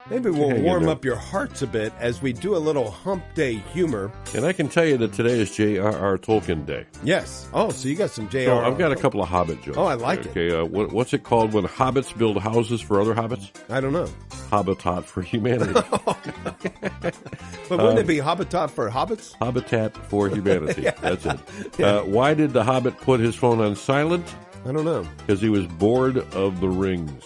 Maybe we'll warm up your hearts a bit as we do a little Hump Day humor. And I can tell you that today is J.R.R. Tolkien Day. Yes. Oh, so you got some J.R.R. So I've got a couple of Hobbit jokes. Oh, I like it. Okay, what's it called when hobbits build houses for other hobbits? I don't know. Habitat for humanity. But wouldn't it be habitat for hobbits? Habitat for humanity. Yeah. That's it. Yeah. Why did the Hobbit put his phone on silent? I don't know. Because he was bored of the rings.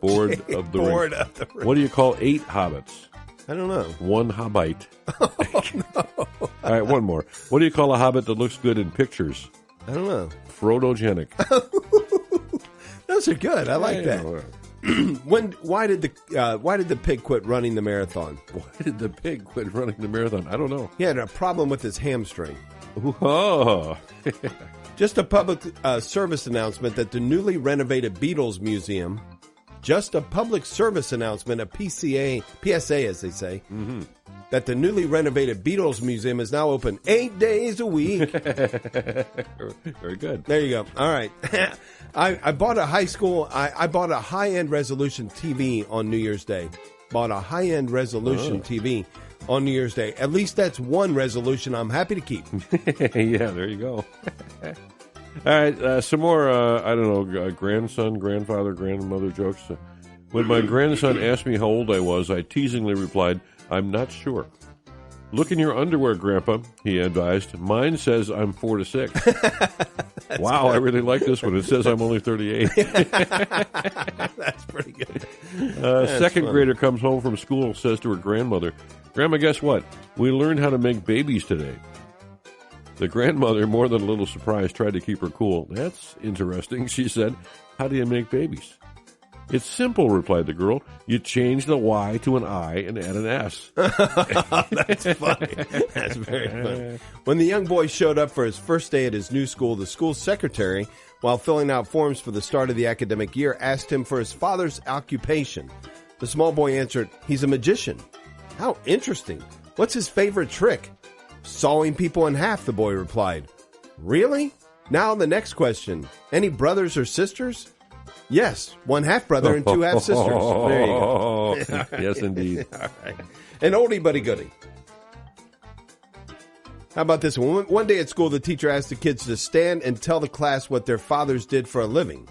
Bored of the rings. rings. What do you call 8 hobbits? I don't know. 1 hobbite. Oh, no. All right, one more. What do you call a hobbit that looks good in pictures? I don't know. Frodogenic. Those are good. I like that. Why did the pig quit running the marathon? Why did the pig quit running the marathon? I don't know. He had a problem with his hamstring. Oh. Just a public service announcement that the newly renovated Beatles Museum, just a public service announcement, a PSA as they say, that the newly renovated Beatles Museum is now open 8 days a week. Very good. There you go. All right. I bought I bought a high-end resolution TV on New Year's Day. Bought a high-end resolution TV on New Year's Day. At least that's one resolution I'm happy to keep. Yeah, there you go. All right, some more, I don't know, grandson, grandfather, grandmother jokes. When my grandson asked me how old I was, I teasingly replied, I'm not sure. Look in your underwear, Grandpa, he advised. Mine says I'm 4 to 6. Wow, good. I really like this one. It says I'm only 38. That's pretty good. Second grader comes home from school, says to her grandmother, Grandma, guess what? We learned how to make babies today. The grandmother, more than a little surprised, tried to keep her cool. That's interesting, she said. How do you make babies? It's simple, replied the girl. You change the Y to an I and add an S. That's funny. That's very funny. When the young boy showed up for his first day at his new school, the school secretary, while filling out forms for the start of the academic year, asked him for his father's occupation. The small boy answered, he's a magician. How interesting. What's his favorite trick? Sawing people in half, the boy replied. Really? Now the next question. Any brothers or sisters? Yes, 1 half-brother and 2 half-sisters. There you go. Yes, indeed. All right. An oldie but a goodie. How about this one? One day at school, the teacher asked the kids to stand and tell the class what their fathers did for a living.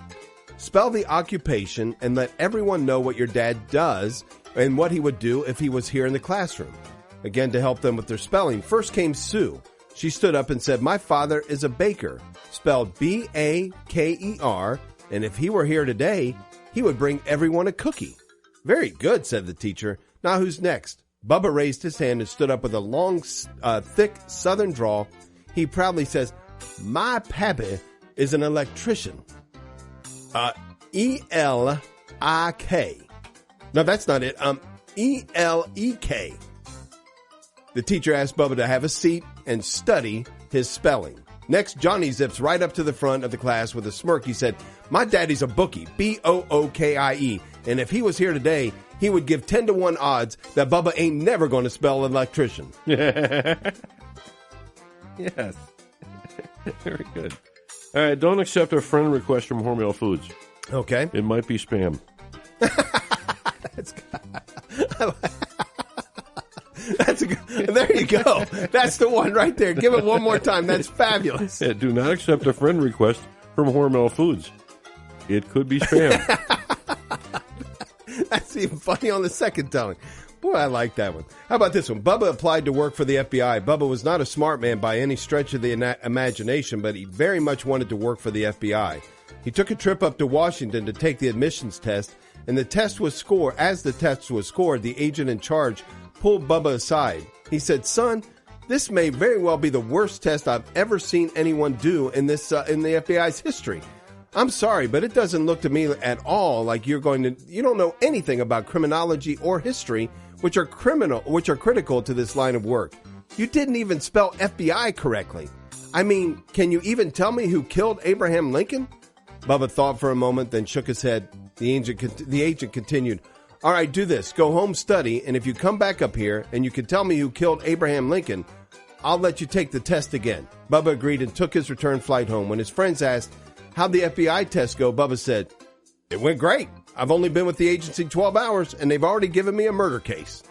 Spell the occupation and let everyone know what your dad does and what he would do if he was here in the classroom. Again, to help them with their spelling, first came Sue. She stood up and said, my father is a baker, spelled B-A-K-E-R, and if he were here today, he would bring everyone a cookie. Very good, said the teacher. Now who's next? Bubba raised his hand and stood up with a long, thick southern drawl. He proudly says, my pappy is an electrician. E-L-I-K. No, that's not it. E-L-E-K. The teacher asked Bubba to have a seat and study his spelling. Next, Johnny zips right up to the front of the class with a smirk. He said, my daddy's a bookie, B-O-O-K-I-E, and if he was here today, he would give 10 to 1 odds that Bubba ain't never going to spell electrician. Yes. Very good. All right, don't accept a friend request from Hormel Foods. Okay. It might be spam. That's a good, there you go. That's the one right there. Give it one more time. That's fabulous. Do not accept a friend request from Hormel Foods. It could be spam. That's even funny on the second telling. Boy, I like that one. How about this one? Bubba applied to work for the FBI. Bubba was not a smart man by any stretch of the imagination, but he very much wanted to work for the FBI. He took a trip up to Washington to take the admissions test, and the test was scored. As the test was scored, the agent in charge pulled Bubba aside. He said, son, this may very well be the worst test I've ever seen anyone do in the FBI's history. I'm sorry, but it doesn't look to me at all like you don't know anything about criminology or history, which are critical to this line of work. You didn't even spell FBI correctly. I mean, can you even tell me who killed Abraham Lincoln? Bubba thought for a moment, then shook his head. The agent continued, all right, do this. Go home, study, and if you come back up here and you can tell me who killed Abraham Lincoln, I'll let you take the test again. Bubba agreed and took his return flight home. When his friends asked, how'd the FBI test go? Bubba said, It went great. I've only been with the agency 12 hours, and they've already given me a murder case.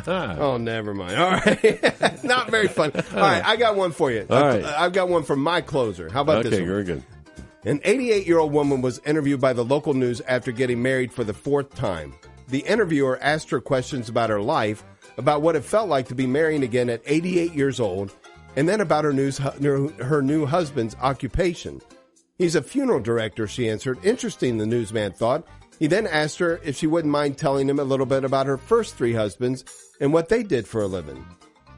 Oh, never mind. All right. Not very fun. All right, I got one for you. All right. I've got one from my closer. How about this one? Okay, very good. An 88-year-old woman was interviewed by the local news after getting married for the 4th time. The interviewer asked her questions about her life, about what it felt like to be marrying again at 88 years old, and then about her new husband's occupation. He's a funeral director, she answered. Interesting, the newsman thought. He then asked her if she wouldn't mind telling him a little bit about her first 3 husbands and what they did for a living.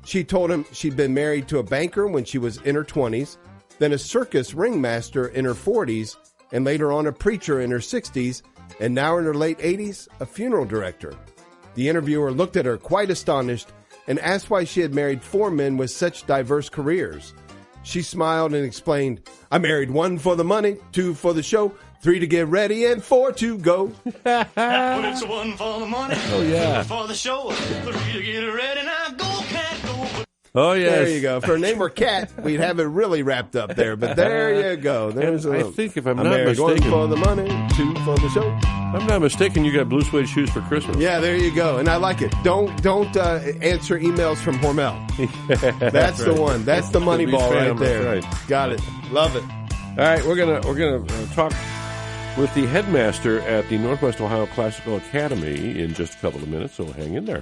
She told him she'd been married to a banker when she was in her 20s, then a circus ringmaster in her 40s, and later on a preacher in her 60s, and now in her late 80s, a funeral director. The interviewer looked at her quite astonished and asked why she had married 4 men with such diverse careers. She smiled and explained, I married 1 for the money, 2 for the show, 3 to get ready, and 4 to go. Well, it's 1 for the money, Oh, yeah. 2 for the show, 3 to get ready, now go, cat, go. Oh, yes. There you go. If her name were Cat, we'd have it really wrapped up there. But there you go. There's I think if I'm I not married mistaken, 1 for the money, 2 for the show. I'm not mistaken, you got blue suede shoes for Christmas. Yeah, there you go. And I like it. Don't answer emails from Hormel. That's the one. That's the money Please ball spam, right there. that's right. Got it. Love it. All right, we're gonna talk with the headmaster at the Northwest Ohio Classical Academy in just a couple of minutes, so hang in there.